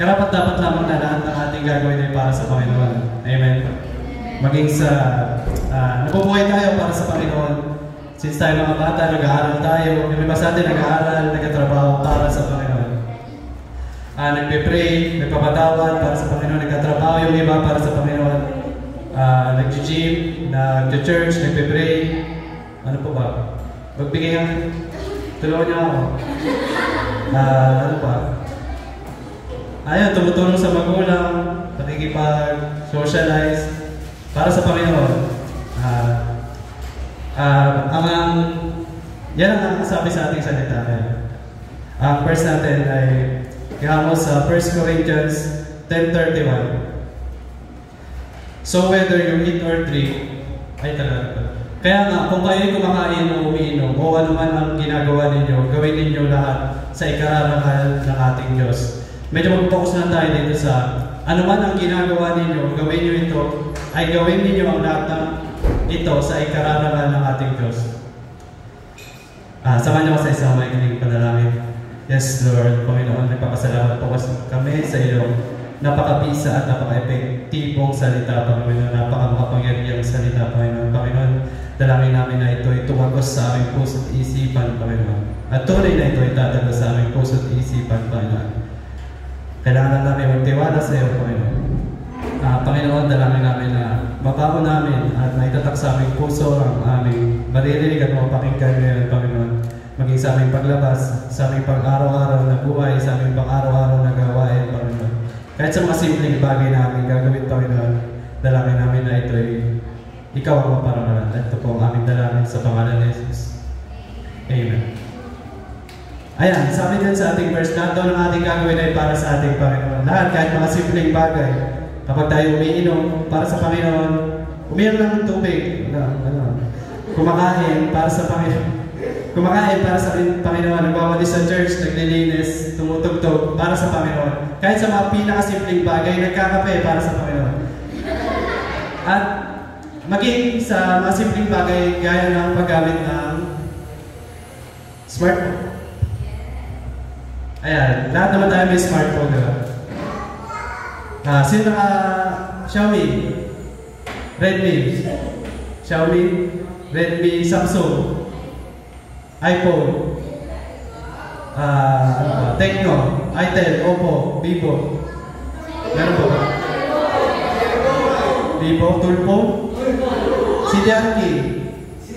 Karapat-dapat lamang na lahat ng ating gagawin ay para sa Panginoon. Amen. Maging sa nabubuhay tayo para sa Panginoon. Since tayo mga bata, nag-aaral tayo. Yung iba sa atin nag-aaral, nagtatrabaho para sa Panginoon. Nagpe-pray, nagpapatawad para sa Panginoon, nagtatrabaho yung iba para sa Panginoon. Nag-gym, nag-church, nagpe-pray. Ano po ba? Magbigay ang tulungan niyo ako. Ano pa? Ayun, tumutulong sa magulang, nakikipag-socialize para sa Panginoon. Yan ang sabi sa ating salita. Ang verse natin ay kaya sa 1 Corinthians 10:31. So whether you eat or drink, ay talaga. Kaya nga, kung kayo'y kumakain o umiinom, o ano man ang ginagawa ninyo, gawin ninyo lahat sa ikararangal ng ating Diyos. Medyo mag-focus na tayo dito sa ano man ang ginagawa ninyo, gawin nyo ito, ay gawin ninyo ang lahat ng ito sa ikararangal ng ating Diyos. Samahan niyo ko sa isang maikling panalangin. Yes, Lord, Panginoon, nagpapasalamat po kami sa iyong napakabisa at napaka-epektibong salita, Panginoon, napaka-makapangyarihang salita, Panginoon. Panginoon, dalangin namin na ito ay tumagos sa aming puso at isipan, Panginoon. At tunay na ito ay tatagos sa aming puso at isipan, Panginoon. Kailangan namin magtiwala sa iyo, Panginoon. Panginoon, dalangin namin na mabago namin at naitatak sa aming puso ang aming maririnig at mapakinggan ngayon, Panginoon. Maging sa aming paglabas, sa aming pang-araw-araw na buhay, sa aming pang-araw-araw na gawain, Panginoon. Kahit sa mga simpleng bagay na aming gagawin, Panginoon, dalangin namin na ito ay ikaw ang maparangalan. At ito po ang aming dalangin sa pangalan ni Jesus. Amen. Ayan, sabi din sa ating verse, lahat daw ng ating gagawin ay para sa ating Panginoon. Lahat, kahit mga simpleng bagay. Kapag tayo umiinom para sa Panginoon, umiinom lang ng tubig. Kumakain para sa Panginoon. Kumakain para sa Panginoon, nagwawalis sa church, naglilinis, tumutugtog para sa Panginoon. Kahit sa mga pinakasimpleng bagay, nagkakape para sa Panginoon. At maging sa mga simpleng bagay, gaya ng paggamit ng smartphone. Ayan, lahat naman tayo may smartphone, diba? Sino naka Xiaomi, Redmi, Samsung, iPhone, Tecno, Itel, Oppo, Vivo. Meron po ba? Vivo, Tulpo, CDRK.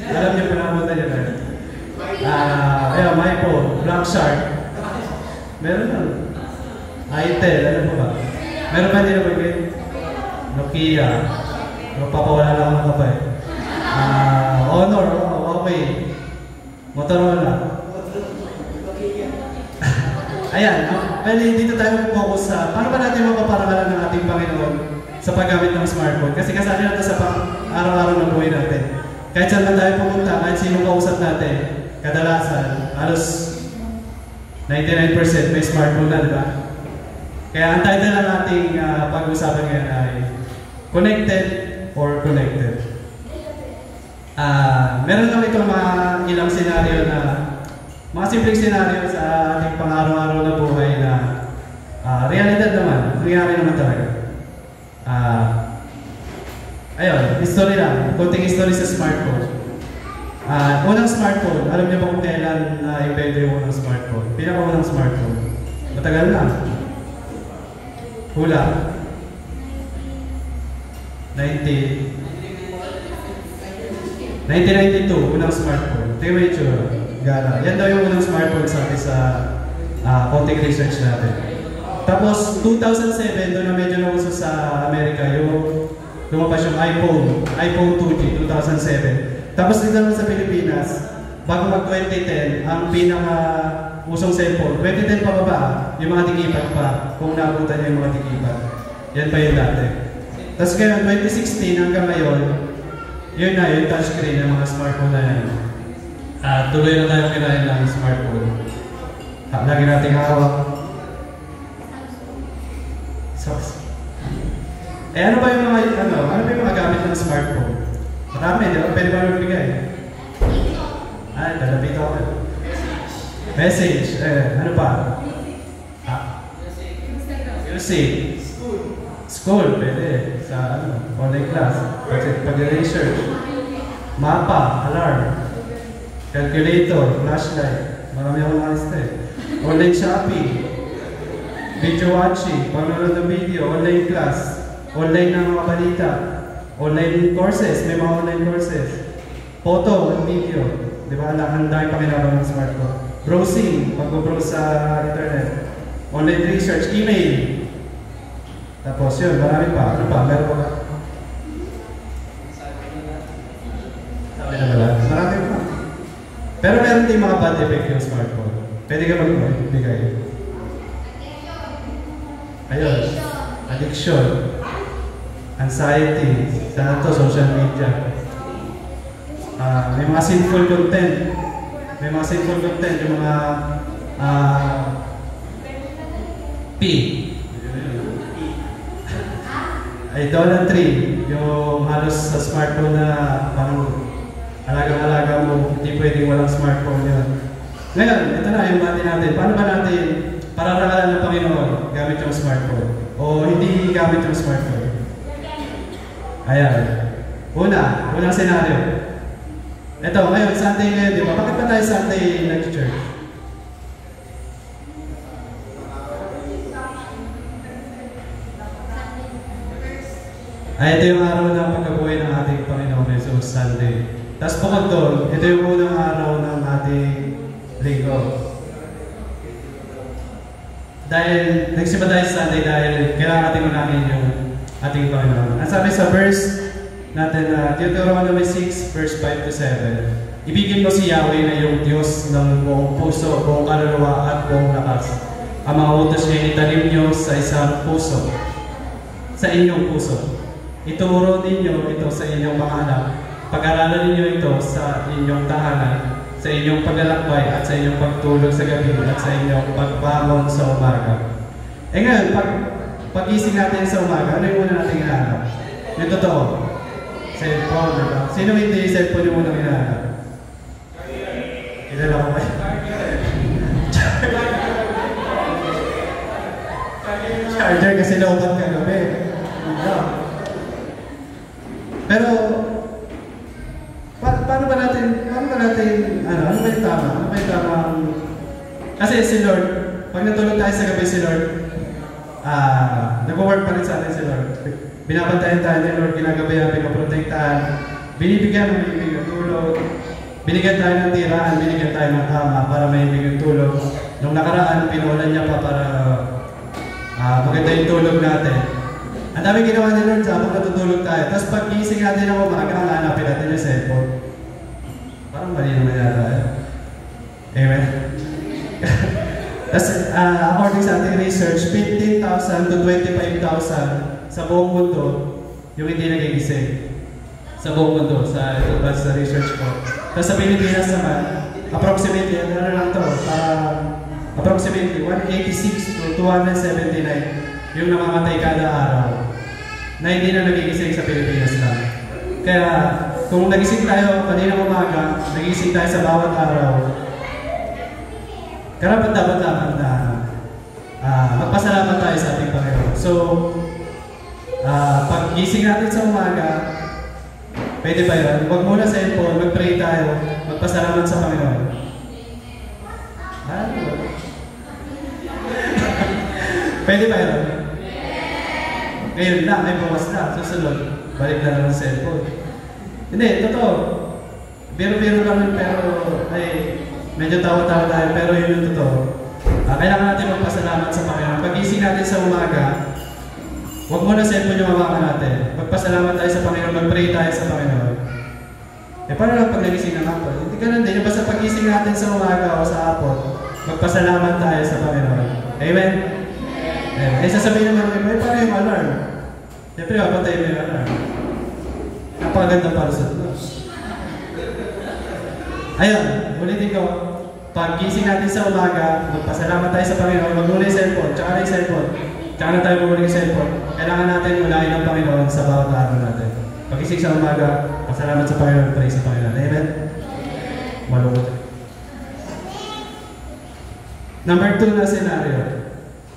Alam niyo pa na niya na. Ayun, iPhone, Black Shark. Meron na. Itel, ano po ba? Meron ba din na Nokia. Magpapawala lang ako ng kapay. Honor, Huawei. Motorola. Ayan, dito tayo focus sa paano ba natin mapaparangalan ng ating Panginoon sa paggamit ng smartphone. Kasi kasali natin sa pang-araw-araw na buhay natin. Kahit saan man tayo pumunta, kahit sino kausap natin, kadalasan, halos 99% may smartphone na, di ba? Kaya ang title na nating pag-usapan ngayon ay Connected or Connected. Meron lang itong mga ilang senaryo na mga simpleng senaryo sa ating pang-araw-araw na buhay na realidad naman, nangyari naman talaga. Ayun, history lang, konting history sa smartphone. Unang smartphone, alam niyo ba kung kailan na-invento yung unang smartphone? Pinaka-unang smartphone. Matagal na. Hula. 1992, unang smartphone. Tingnan mo yung tsura. Gala. Yan daw yung unang smartphone sabi sa konting research natin. Tapos, 2007, doon na medyo nauso sa Amerika, yung lumabas yung iPhone 2G, 2007. Tapos dito naman sa Pilipinas, bago mag-2010, ang pinaka-usong cellphone, 2010 pa ba, yung mga tikipan pa, kung naabutan niyo yung mga tikipan. Yan pa yung dati. Tapos ngayon, 2016 hanggang ngayon, yun na, yung touchscreen ng mga smartphone na yan. Tuloy na tayo kinain ng smartphone. Lagi nating hawak. Ano ba yung mga gamit ng smartphone? Marami, di ba? Pwede ba magbigay? Dalapit ako. Message. Ano pa? Music. School, pwede. Sa online class. Pag-research. Mapa, alarm. Calculator, flashlight. Marami akong malista eh. Online shopping. Video watching. Panonood ng video. Online class. Online na mga balita. Online courses. May mga online courses. Photo and video. Di ba? Ang dami pakinabang ng smartphone. Browsing. Pag-browse sa internet. Online research. Email. Tapos yun, marami pa. Ano pa? Meron pa ba? Sabi na wala. Marami pa. Pero meron din mga bad effect yung smartphone. Pwede ka magbigay. Ayun. Addiction. Anxiety. Sana to, social media. May mga sinful content. May mga sinful content. Yung mga P. Idolatry. Yung halos sa smartphone na parang alagang-alaga mo, hindi pwedeng walang smartphone yun. Ngayon, ito na yung bati natin. Paano ba natin pararangalan ng Panginoon gamit yung smartphone? O hindi gamit yung smartphone? Ayan. Unang senaryo. Ito, ngayon, Sunday ngayon, di ba? Bakit ba tayo Sunday nag-church? Ito yung araw ng pagkabuhay ng ating Panginoon Jesus, Sunday. Tapos bukod doon, ito yung unang araw ng ating linggo. Dahil, nagsimba tayo sa Sunday dahil kailangan natin unahin yung ating Panginoon. Ang sabi sa verse natin na Deuteronomy 6, verse 5 to 7, ibigin mo si Yahweh na yung Diyos ng buong puso, buong kaluluwa at buong lakas. Ang mga utos niya itanim niyo sa isang puso, sa inyong puso. Ituro ninyo ito sa inyong mga anak. Pag-aralan ninyo ito sa inyong tahanan, sa inyong paglalakbay at sa inyong pagtulog sa gabi at sa inyong pagbangon sa umaga. Ngayon, pag-ising natin sa umaga, ano yung una natin hinahanap? Yung totoo. Cellphone, diba? Sino hindi cellphone yung unang hinahanap? Kilala ko ba? Charger kasi lobat kagabi. Pero, paano ba natin, ano ba yung tama? Ano ba yung tamang... Kasi si Lord, pag natulog tayo sa gabi si Lord, nag-work pa rin sa atin si Lord. Binabantayan tayo ni Lord, ginagabayan, pinaprotektahan, binibigyan ng tulog, binigyan tayo ng tiraan, binigyan tayo ng kama para may yung tulog. Nung nakaraan, pinuulan niya pa para maganda yung tulog natin. Ang dami ginawa ni Lord sa habang natutulog tayo. Tapos pag gising natin ng umaga, ang hanapin natin yung cellphone. Parang mali naman yata. Amen? Tapos according sa ating research, 15,000 to 25,000 sa buong mundo yung hindi nagigising. Sa buong mundo, sa research ko. Tapos sa Pilipinas naman, approximately, ano lang to, approximately 186 to 279 yung namamatay kada araw na hindi na nagigising sa Pilipinas lang. Kaya kung nagising tayo kanina umaga, nagising tayo sa bawat araw, karapat-dapat naman na magpasalamat tayo sa ating Panginoon. So, pag gising natin sa umaga, pwede ba yun? Huwag muna cellphone, mag-pray tayo, magpasalamat sa Panginoon. Pwede ba yun? Ngayon na, may bawas na. Susunod, balik na lang ng cellphone. Hindi, totoo. Biro-biro lang, pero medyo tawa-tawa tayo, pero yun yung totoo. Kailangan natin magpasalamat sa Panginoon. Pag-ising natin sa umaga, huwag mo na cellphone yung mabaka natin. Magpasalamat tayo sa Panginoon, mag-pray tayo sa Panginoon. Paano lang pag nagising ng hapon? Hindi ganun din. Basta pag-ising natin sa umaga o sa hapon, magpasalamat tayo sa Panginoon. Amen? Sasabihin naman, paano yung alarm? Siyempre, papatay mo yung alarm. Napakaganda para sa Diyos. Ayun, ulitin ko. Pag gising natin sa umaga, magpasalamat tayo sa Panginoon, mag-muna yung cellphone, tsaka na yung cellphone. Tsaka na tayo mag-muna yung cellphone. Kailangan natin unahin ang Panginoon sa bawat araw natin. Pag gising sa umaga, pasalamat sa Panginoon, pray sa Panginoon. Amen? Malungkot. Number 2 na scenario.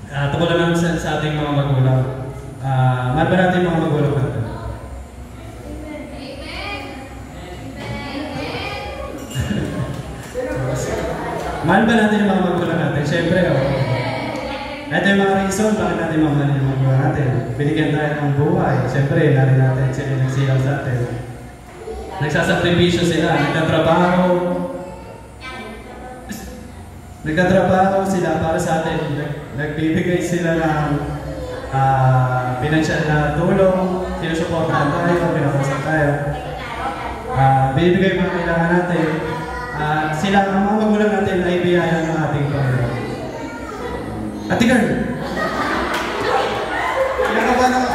Tungkol naman sa ating mga magulang. Mahal ba natin yung mga magulang natin? Mahal ba natin yung mga magulang natin? Siyempre, ito yung mga reason bakit natin mamahal yung mga magulang natin. Binigyan tayo ng buhay. Siyempre, natin natin sila nagsilang sa atin. Nagsasakripisyo sila, nagtatrabaho sila para sa atin. Nagbibigay sila ng pinansyal na tulong, sinusuportahan tayo, pinapasok tayo. Binibigay yung mga kailangan natin. Sila, ang mga magulang natin ay biyaya ng ating Panginoon. Ate Girl! Kinakabahan ako.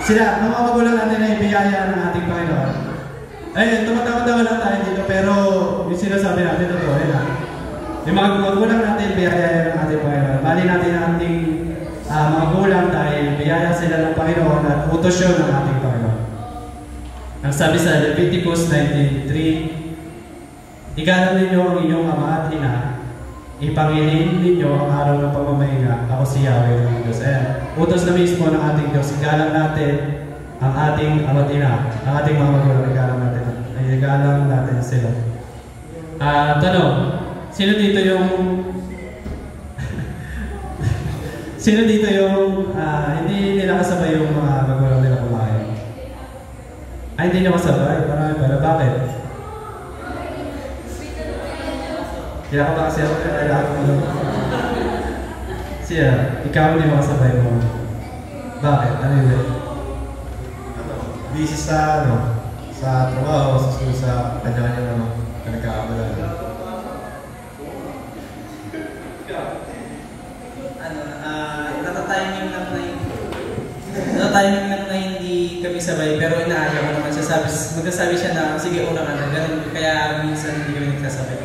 Sila, ang mga magulang natin ay biyaya ng ating Panginoon. Ayun, tumatawa-tawa lang tayo dito, pero yung sinasabi natin, totoo yun ha. Yung mga magulang natin, biyaya ng ating Panginoon. Bali natin ang ating mga magulang dahil biyaya sila ng Panginoon at utos yun ng ating Panginoon. Ang sabi sa Leviticus 19:3, igalang ninyo ang inyong ama at ina, ipangilin ninyo ang araw ng pamamahinga, ako si Yahweh ng Diyos. Ayan, utos na mismo ng ating Diyos, igalang natin ang ating ama at ina, ang ating mga magulang, igalang natin sila. Tanong, sino dito yung hindi nila kasabay yung mga magulang nila kumain? Ay, hindi na kasabay. Marami pala. Bakit? Kaya ka ba kasi ako kailangan mo lang? Siya, ikaw hindi makasabay mo. Bakit? Ano yun? Busy sa trabaho, sa kanya-kanya nagkakabalan. Natatiming lang na hindi kami sabay, pero inaaya ko naman siya. Magsasabi siya na, sige, una ka na. Ganun, kaya minsan hindi kami nagsasabay.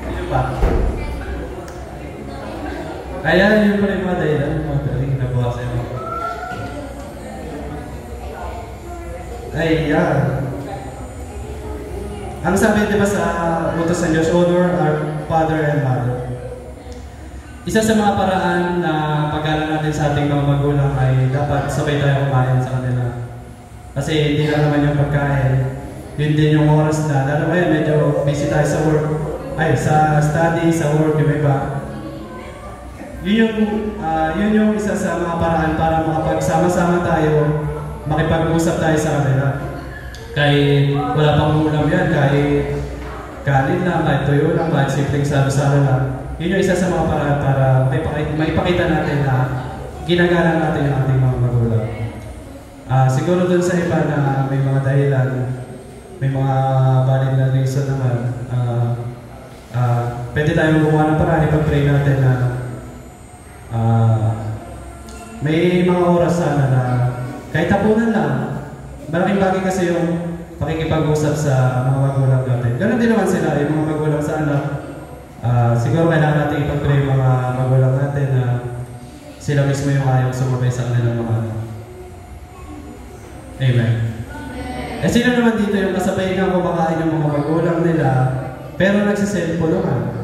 Ano pa? Kaya yun pa rin mga dahilan, mga dahilan na buha sa'yo. Ay, yan. Ang sabi diba sa utos ng Diyos, honor our father and mother. Isa sa mga paraan na pag-alam natin sa ating mga magulang ay dapat sabay tayo kumain sa kanila. Kasi hindi lang naman yung pagkain, yun din yung oras na, lalo ngayon medyo busy tayo sa work, sa study, sa work, yung iba. Yun yung isa sa mga paraan para makapagsama-sama tayo, makipag-usap tayo sa kanila. Kahit wala pang ulam yan, kahit kanin lang, kahit tuyo lang, kahit simpleng salo-salo lang. Yun yung isa sa mga paraan para maipakita natin na ginagalang natin yung ating mga magulang. Siguro dun sa iba na may mga dahilan, may mga valid na reason naman, pwede tayong gumawa ng paraan, ipag-pray natin na may mga oras sana na kahit tapunan lang. Malaking bagay kasi yung pakikipag-usap sa mga magulang natin. Ganun din naman sila, yung mga magulang sa anak. Siguro kailangan natin ipag-pray yung mga magulang natin na sila mismo yung ayaw sumabay sa kanilang mga anak. Amen. Sino naman dito yung kasabay na kumakain yung mga magulang nila pero nagsiselfo naman?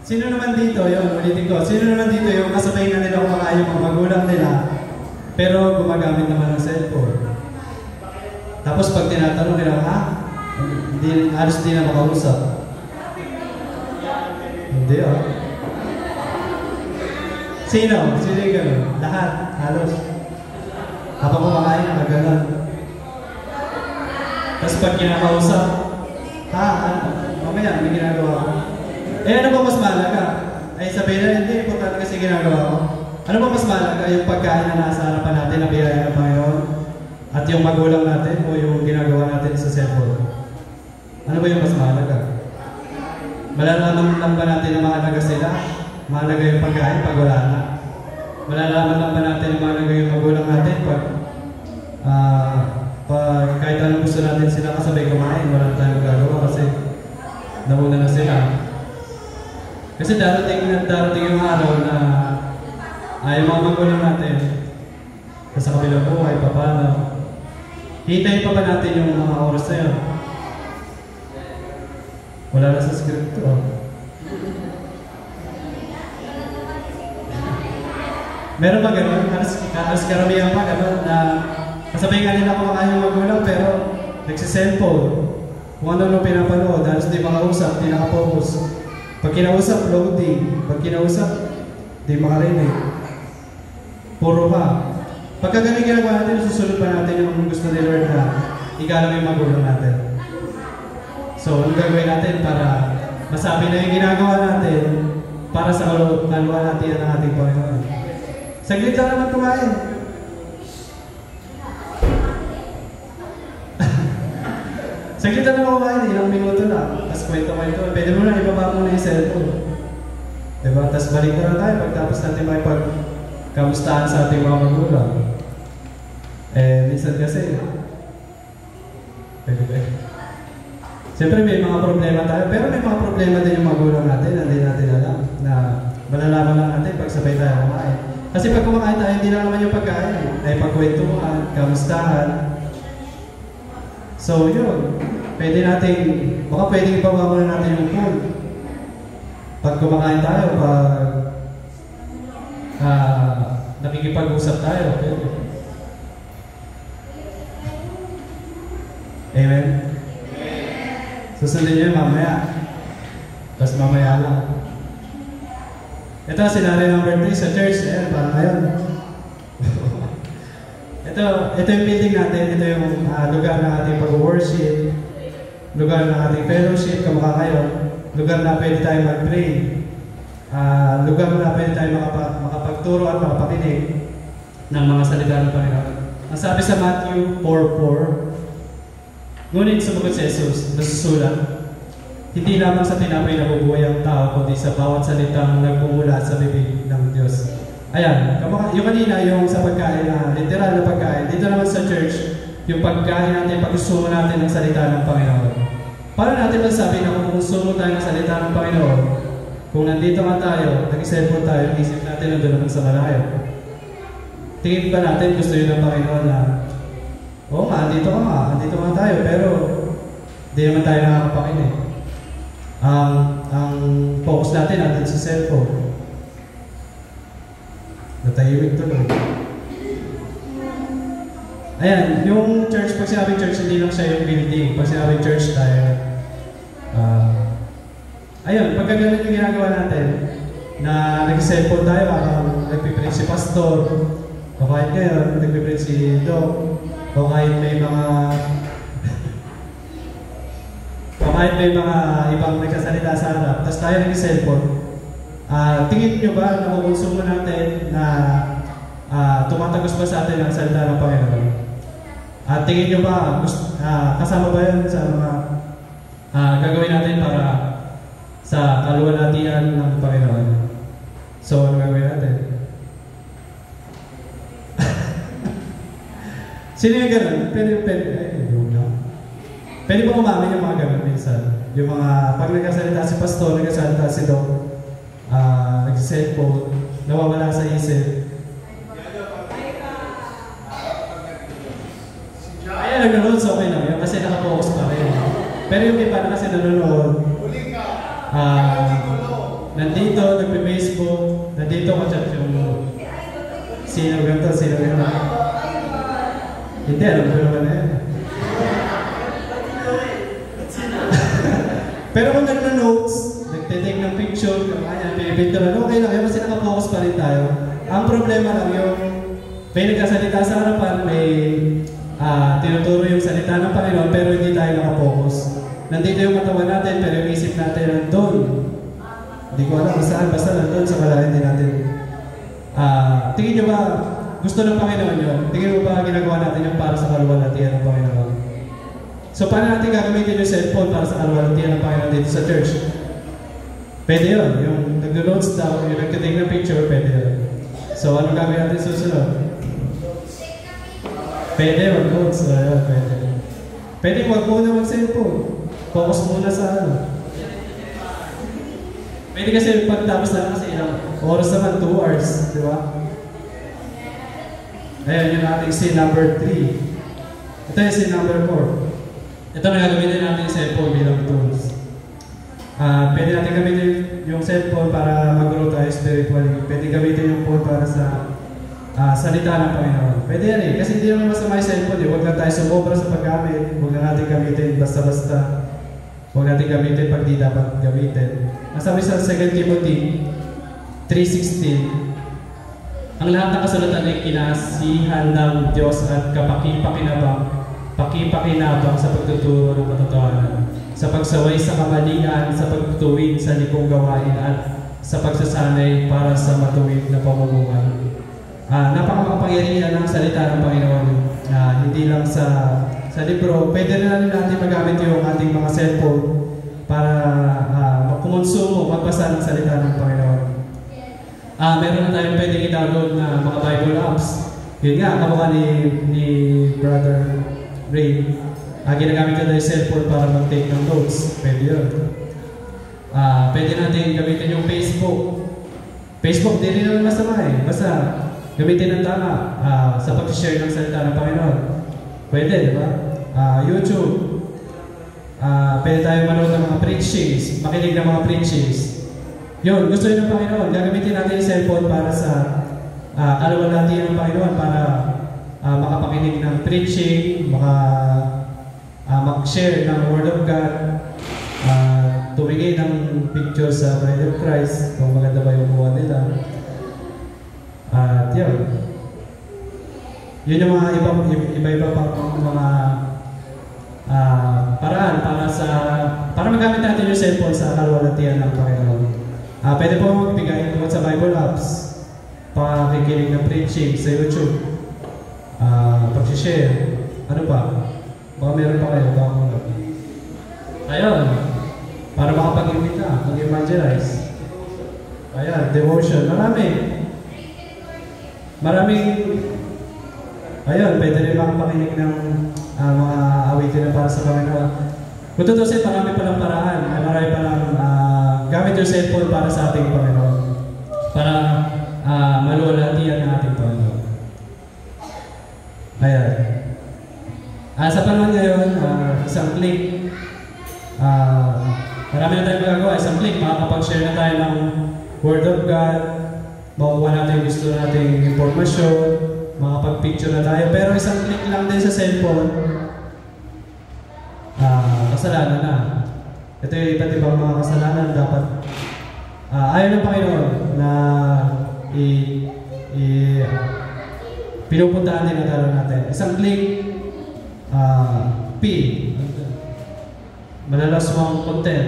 Sino naman dito, ulitin ko, sino naman dito yung kasabay na nila kumakain yung mga magulang nila pero gumagamit naman ng cellphone? Tapos pag tinatanong nila, halos di na makausap. Hindi Sino? Sino yung gano'n? Lahat, halos. Habang kumakain, nakaganon. Tapos pag kinakausap, mamaya, may ginagawa ko. Ano ba mas mahalaga? Ay sabihin na, hindi, importante kasi ginagawa ko. Ano ba mas mahalaga? Yung pagkain na nasa harapan natin na biyaya ng Panginoon? At yung magulang natin o yung ginagawa natin sa cellphone? Ano ba yung mas mahalaga? Malalaman lang ba natin na mahalaga sila? Mahalaga yung pagkain pag wala na? malalaman lang ba natin yung mga nagawin magulang natin pag kahit anong gusto natin sila kasabay kumain, wala tayong gagawa kasi nauna na sila. Kasi darating yung araw na yung mga magulang natin sa kabilang buhay, paano. Hintayin pa ba natin yung mga oras na yun? Wala na sa script to. Meron ba gano'n? Halos karamihan pa gano'n na kasabay nga nila kumakain yung magulang pero nagsiselfone. Kung ano pinapanood, halos di makausap, di nakapokus. Pag kinausap, loading. Pag kinausap, di makarinig. Puro pa. Pagka ganun ginagawa natin, susunod pa natin yung gusto ni Lord na igalang yung magulang natin. So, ano gagawin natin para masabi na yung ginagawa natin para sa kaluluwa natin ng ating Panginoon? Saglit lang naman kumain. Saglit lang naman kumain, ilang minuto lang. Tapos kwento-kwento. Pwede mo na ibaba mo na yung cellphone. Diba? Tapos balik na tayo pagtapos natin makipagkamustahan sa ating mga magulang. Minsan kasi, pwede ba? Siyempre may mga problema tayo, pero may mga problema din yung magulang natin na hindi natin alam na malalaman lang natin pag sabay tayo kumain. Kasi pag kumakain tayo, hindi lang naman yung pagkain, ay pagkwentuhan, kamustahan. So yun, baka pwedeng ibaba muna natin yung phone. Pag kumakain tayo, nakikipag-usap tayo. Pwede. Amen? Susundin nyo yun mamaya. Tapos mamaya lang. Ito, sinari number 3 sa church. Ayan, parang ngayon. ito yung building natin. Ito yung lugar ng ating pag-worship. Lugar ng ating fellowship, kamukha kayo. Lugar na pwede tayo mag-pray. Lugar na pwede tayo makapagturo at makapakinig ng mga salita ng Panginoon. Ang sabi sa Matthew 4:4, ngunit sumagot si Jesus, nasusulat, hindi lamang sa tinapay na bubuhay ang tao, kundi sa bawat salitang nagmumula sa bibig ng Diyos. Ayan, yung kanina, yung sa pagkain na literal na pagkain, dito naman sa church, yung pagkain natin, pag-usumo natin ng salita ng Panginoon. Paano natin masasabi na kung usumo tayo ng salita ng Panginoon, kung nandito nga tayo, nag-cellphone tayo, isip natin nandun naman sa malayo. Tingin ba natin gusto yun ng Panginoon na oo nga, andito nga tayo, pero hindi naman tayo nakakapakinig. Ang focus natin natin sa cellphone. Natahimik tuloy. Ayan, yung church, pag sinabing church, hindi lang siya yung building. Pag sinabing church tayo, ayun, pagka ganun yung ginagawa natin, na nag-cellphone tayo, nagpiprint si pastor, o kahit ngayon, nagpiprint si Doc, o kahit may mga ibang nagsasalita sa harap, tapos tayo nag-cellphone, tingin nyo ba na kukonsumo natin na tumatagos ba sa atin ang salita ng Panginoon? Tingin nyo ba, kasama ba yun sa mga gagawin natin para sa kaluwalhatian ng Panginoon? So, ano gagawin natin? Sino yung gano'n? Pwede ba umamin yung mga gano'n minsan? Yung mga, pag nagkasalita si pastor, nagkasalita si Doc, nag-cellphone, nawawala sa isip. Ayan, nag-nanood, so okay lang yun, kasi nakapokus pa rin. Pero yung iba na kasi nanonood, nandito, nagpe-Facebook, nandito ka-chat yung sino ganito. Hindi, alam ko naman na yan. Pero kung nagna-notes, nagtitake ng picture, kaya pinipinturan, okay lang yun kasi nakapokus pa rin tayo. Ang problema lang yung may nagkasalita sa harapan, may tinuturo yung salita ng Panginoon, pero hindi tayo nakapokus. Nandito yung katawan natin, pero yung isip natin nandun. Hindi ko alam saan, basta nandun sa malalim din natin. Tingin nyo ba, gusto ng Panginoon yun? Tingin mo ba ginagawa natin yung para sa kaluwalhatian ng Panginoon? So, paano natin gagamitin yung cellphone para sa kaluwalhatian ng Panginoon dito sa church? Pwede yun. Yung nag-notes daw, yung nag-take ng picture, pwede yun. So, ano gagawin natin susunod? Pwede, mag-notes. Ayun, pwede. Pwede, wag muna mag-cellphone. Focus muna sa ano. Pwede kasi pagtapos na kasi ilang oras naman, 2 hours, di ba? Ayan, yung ating scene number 3. Ito yung scene number 4. Ito na gagamitin natin yung cellphone bilang tools. Pwede natin gamitin yung cellphone para mag-grow tayo spiritually. Pwede gamitin yung phone para sa salita ng Panginoon. Pwede yan eh, kasi hindi naman masama yung cellphone eh. Huwag lang tayo sumobra sa paggamit. Huwag na natin gamitin basta-basta. Huwag natin gamitin pag di dapat gamitin. Nasabi sa 2 Timothy 3:16, ang lahat ng kasulatan ay kinasihan ng Diyos at pakipakinabang sa pagtuturo ng katotohanan, sa pagsaway sa kamalian, sa pagtuwid sa likong gawain at sa pagsasanay para sa matuwid na pamumuhay. Napakamakapangyarihan ng salita ng Panginoon. Hindi lang sa libro, pwede na rin natin magamit yung ating mga cellphone para magkumonsumo, magbasa ng salita ng Panginoon. Meron na tayong pwedeng i-download na mga Bible apps. Yun nga, kamukha ni Brother Ray. Ginagamit ko na yung cellphone para mag-take ng notes. Pwede yun. Pwede natin gamitin yung Facebook. Facebook, di rin naman masama eh. Basta gamitin ng tama sa pag-share ng salita ng Panginoon. Pwede, di ba? YouTube. Pwede tayo manood ng mga preachings, makinig ng mga preachings. Yun, gusto yun ng Panginoon. Gagamitin natin yung cellphone para sa kaluwalhatian ng Panginoon para makapakinig ng preaching, mag-share ng Word of God, tumingin ng picture sa Bride of Christ, kung maganda ba yung buwan nila. At yun. Yun yung mga iba-iba pang mga paraan para magamit natin yung cellphone sa kaluwalhatian ng Panginoon. Pwede po magbigay tungkol sa Bible apps, pakikinig ng preaching sa YouTube, pag-share, ano pa? Baka meron pa kayo, baka muna. Ayun, para makapag-imbita, mag-evangelize. Ayan, devotion, maraming ayun, pwede rin makinig ng mga awitin na para sa Panginoon. Kung tutusin, marami palang paraan. Marami palang gamit yung cellphone para sa ating Panginoon. Para maluwalhatian ng ating Panginoon. Ayan. Sa panahon ngayon, isang click, marami na tayong magagawa. Isang click, makakapag-share na tayo ng Word of God, makukuha natin yung gusto nating informasyon, makapag-picture na tayo. Pero isang click lang din sa cellphone, kasalanan na. Ito yung iba't ibang mga kasalanan dapat ayaw ng Panginoon na pinupuntahan din ang talo natin. Isang click, malalas mo ang content.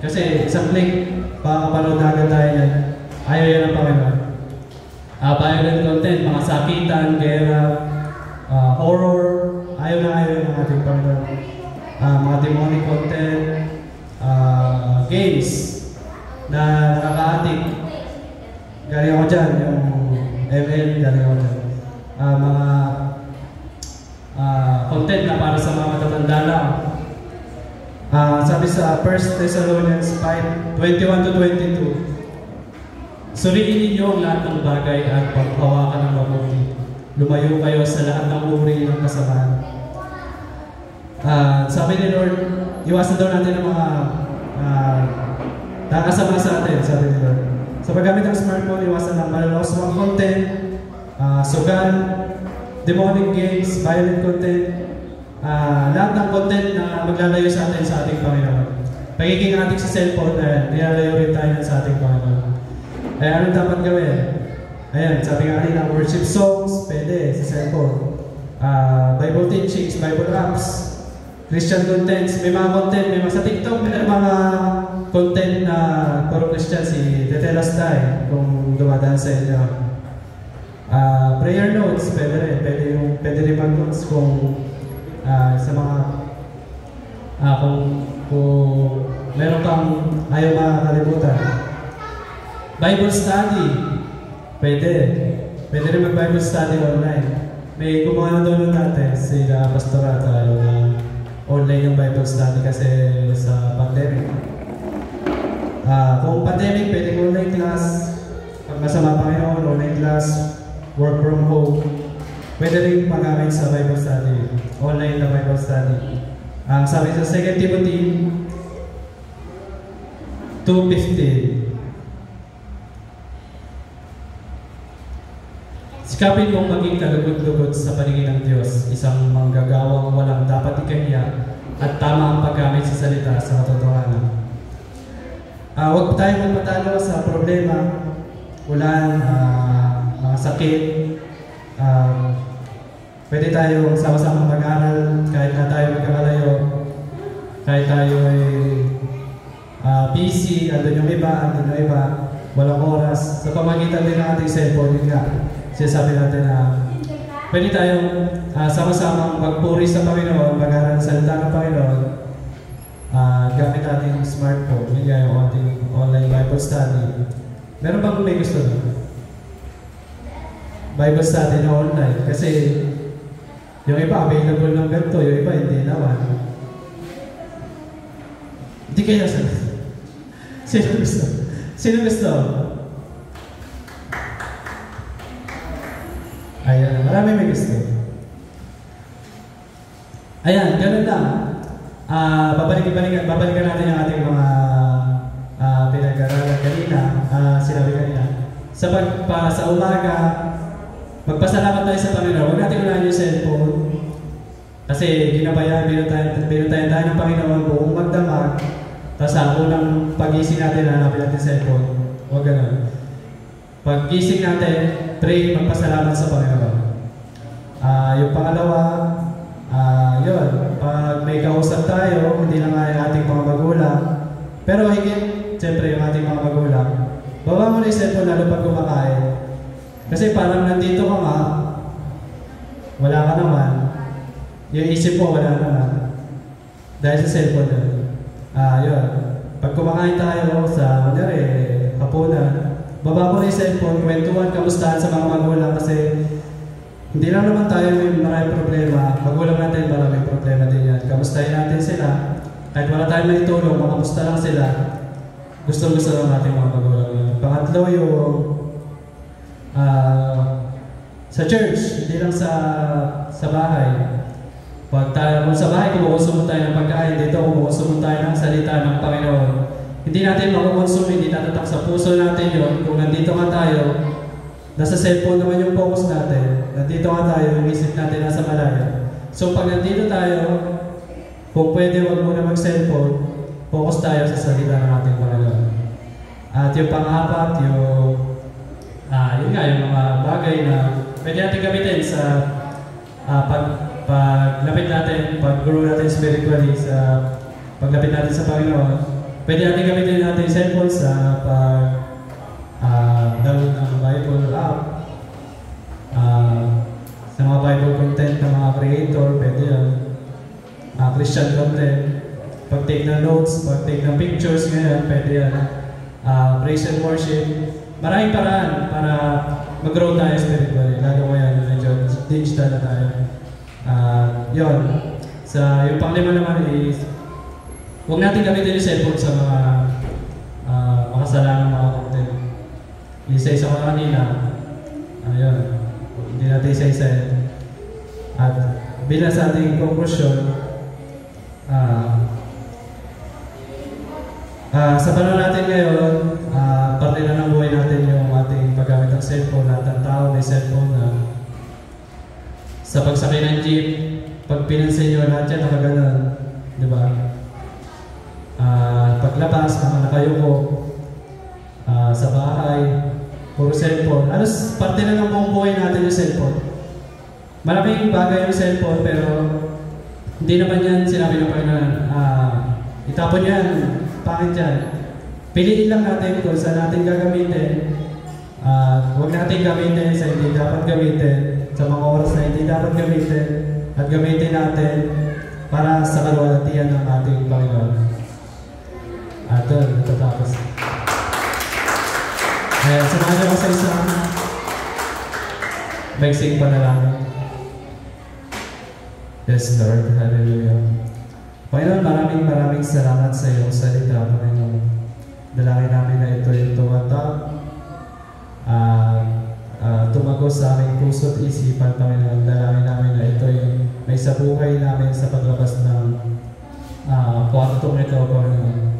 Kasi isang click, pakakapanood na agad tayo yan. Ayaw yan ng Panginoon. Violent content, mga sakitan, gera, horror, ayaw ng ating Panginoon. Mga demonic content, games na nakaka-addict. Galing ako dyan, yung ML, galing ako dyan. Mga content na para sa mga matatanda lang. Sabi sa 1 Thessalonians 5:21-22, suriin ninyo ang lahat ng bagay at paghawakan ng mabuti. Lumayo kayo sa lahat ng uri ng kasamaan. Sabi ni Lord, iwasan daw natin ang mga nakasama sa atin, sabi ni Lord. Sa paggamit ng smartphone, iwasan ng malaloswang content, sugal, demonic games, violent content, lahat ng content na maglalayo sa atin sa ating Panginoon. Pagiging ating sa cellphone, nilalayo rin tayo sa ating Panginoon. Anong dapat gawin? Ayan, sabi nga kanina, worship songs, pwede sa cellphone. Bible teachings, Bible apps, Christian contents, may mga content, may mga sa TikTok, may mga content na puro Christian, si Tetelas tayo, kung dumadaan sa inyo. Prayer notes, pwede rin mag-notes kung sa mga kung meron kang ayaw makakalimutan. Bible study, pwede. pwede rin mag-Bible study online. May gumawa na doon dati sila Pastora tayo na online yung Bible study kasi sa pandemic. Kung pandemic, pwede online class. Pag masama pa ngayon, online class, work from home. Pwede rin magamit sa Bible study, online na Bible study. Ang sabi sa 2 Timothy 2:15, sikapin mong maging kalugod-lugod sa paningin ng Diyos, isang manggagawang walang dapat ikahiya at tama ang paggamit sa salita sa katotohanan. Huwag tayong magmatalo sa problema, ulan, mga sakit. Pwede tayong sama-sama mag-aral kahit na tayo magkakalayo, kahit tayo ay busy, andun yung iba, walang oras. Sa pamagitan din ng ating cellphone, yun nga, sinasabi natin na pwede tayong sama-sama magpuri sa Panginoon, mag-aral sa salita ng Panginoon, gamit natin yung smartphone, yun nga yung ating online Bible study. Meron bang may gusto na? Bible study na online, kasi yung iba available ng ganito, yung iba hindi naman. Hindi kayo nasa. Sino gusto? Sino gusto? Ayan, marami may gusto. Ayan, ganun lang. Babalikan natin yung ating mga pinag-aralan kanina, sinabi kanina. Sa umaga, magpasalamat tayo sa Panginoon. Huwag natin unahin yung cellphone. Kasi binutayan tayo ng Panginoon buong magdamag. Tapos sa unang pag-gising natin, hanapin natin cellphone. Huwag ganun. Pag-gising natin, pray, magpasalamat sa Panginoon. Yung pangalawa, yun, pag may kausap tayo, hindi lang nga yung ating mga magulang. Pero higit, siyempre yung ating mga magulang, baba mo na yung cellphone lalo pag kumakain. Kasi parang nandito ka nga, wala ka naman. Yung isip mo, wala naman. Dahil sa cellphone na. Yun. Pag kumakain tayo sa, hapunan, baba mo na yung cellphone, kwentuhan, kamustahan sa mga magulang kasi hindi lang naman tayo may maraming problema. Magulang natin, maraming problema din yan. Kamustahin natin sila. Kahit wala tayong naitulong, makamusta lang sila. Gusto-gusto lang natin mga magulang. Pangatlo yung sa church, hindi lang sa bahay. Pag tayo sa bahay, kumukonsumo tayo ng pagkain. Dito, kumukonsumo tayo ng salita ng Panginoon. Hindi natin makukonsumo, hindi natatak sa puso natin yun. Kung nandito nga tayo, nasa cellphone naman yung focus natin. Nandito nga tayo, yung isip natin nasa malaya. So pag nandito tayo, kung pwede wag muna mag-cellphone, focus tayo sa salita ng ating Panginoon. At yung pang-apat, yun nga, yung mga bagay na pwede natin gamitin sa paglapit natin, pag-grow natin spiritually, sa paglapit natin sa Panginoon. Pwede natin gamitin natin yung cellphone sa download ng Bible app, sa mga Bible content ng mga creator, pwede yan. Christian content, pag-take ng notes, pag-take ng pictures ngayon, pwede yan. Praise and worship. Maraming paraan para mag-grow tayo spiritually. Lalo ngayon, medyo digital na tayo. Yun. Yung panglima naman is, huwag natin gamitin yung cellphone sa mga makasalangang mga content. Isa-isa ko na kanina. Ayun. Hindi natin isa-isa. At bilang sa ating conclusion, sa panahon natin ngayon, parte na ng buhay natin yung ating paggamit ng cellphone. Lahat ng tao may cellphone na sa pagsakay ng jeep, pag pinansin nyo, lahat yan nakaganon. Diba? Paglabas, mga nakayuko, sa bahay, puro cellphone. Parte na ng buong buhay natin yung cellphone. Maraming bagay yung cellphone, pero hindi naman yan sinabi ng Panginoon. Itapon yan, pangit yan. Piliin lang natin kung saan natin gagamitin. Huwag natin gamitin sa hindi dapat gamitin, sa mga oras na hindi dapat gamitin, at gamitin natin para sa kalwalhatian ng ating Panginoon. Doon, natatapos. Samahan niyo ko sa isang Maiksing panalangin. Yes, Lord. Hallelujah. Panginoon, maraming salamat sa iyong salita, Panginoon. Dalangin namin na ito yung tumatag, tumagos sa aming puso at isipan, Panginoon. Dalangin namin na ito yung may sa buhay namin sa paglabas ng kwartong ito, Panginoon.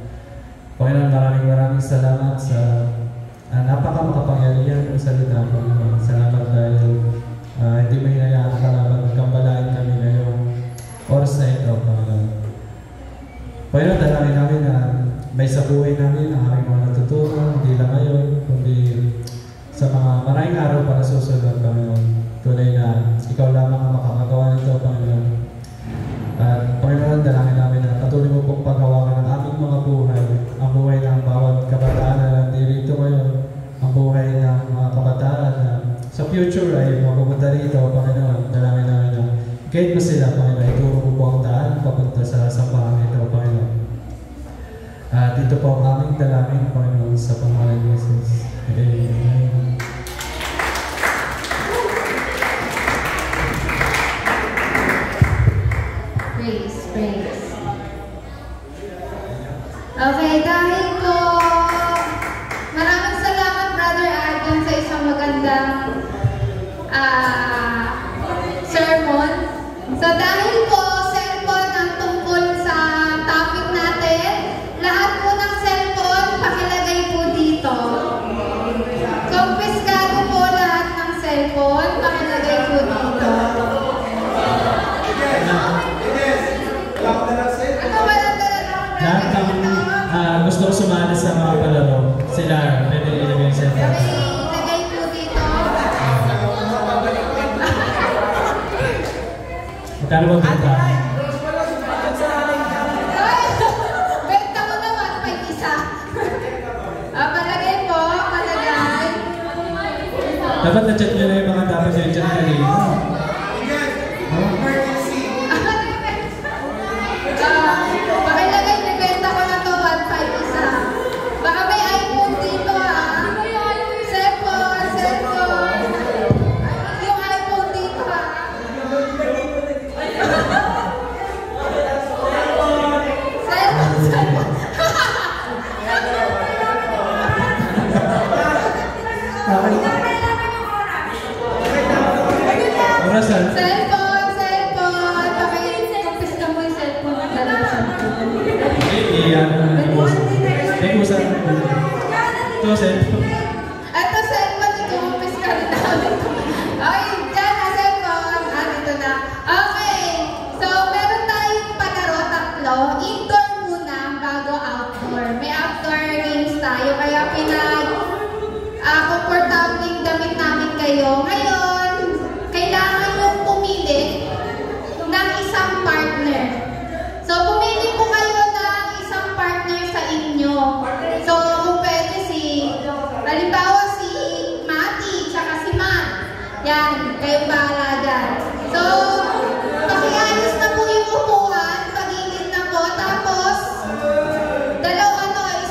Panginoon, maraming salamat sa napakamakapangyarihan ng salita, Panginoon. Salamat dahil hindi mo hinayaan ang kalaban, kambalain kami ngayong oras na ito, Panginoon. Panginoon, dalangin namin na may sa buhay namin ang aming mga natutunan, hindi lang ngayon, kundi sa mga maraming araw para susunod, Panginoon. Tunay na ikaw lamang ang makakagawa nito, Panginoon. At Panginoon, dalangin namin na patuloy mo pong paghawakan ng aming mga buhay, ang buhay ng bawat kabataan na nandito ngayon, ang buhay ng mga kabataan na sa future ay mapupunta rito, Panginoon. Dalangin namin na guide mo sila, Panginoon. Ituro mo po ang daan papunta sa sambahan ito, Panginoon. At ito po ang aming dalangin, Panginoon, sa pangalan ni Jesus. Amen. Praise. Okay, dahil po maraming salamat, Brother Adam, sa isang magandang sermon. So dahil po cellphone ang tungkol sa topic natin, lahat po ng cellphone pakilagay po dito. Kumpiskado po lahat ng cellphone, pakilagay po dito. Lahat ng gusto ko sumali sa mga palaro, sila pwede ilagay sa Ilagay po dito. Magkano ba benta? Benta mo naman, may isa. Palagay po, palagay. Dapat na-chat nyo na yung mga dapat yung chat kanina. Pakilagay, nabenta ko na to, 1.5 isa. Baka may iPhone dito Cellphone. Yung iPhone dito Cellphone. Orasan? Cellphone. Pakikumpis ka mo yung cellphone ng dalawa. May kusan. Ito, cellphone. Ito cellphone, ikumpis ka rin namin. Okay, dyan na cellphone. Dito na. Okay, so meron tayong palaro, tatlo. Indoor muna bago outdoor. May outdoor games tayo, kaya comfortable damit namin kayo. Ngayon, kailangan yung pumili ng isang partner. So, pumili po kayo ng isang partner sa inyo. So, kung pwede halimbawa si Mati, tsaka si Matt. Yan, kayo bahala dyan. So,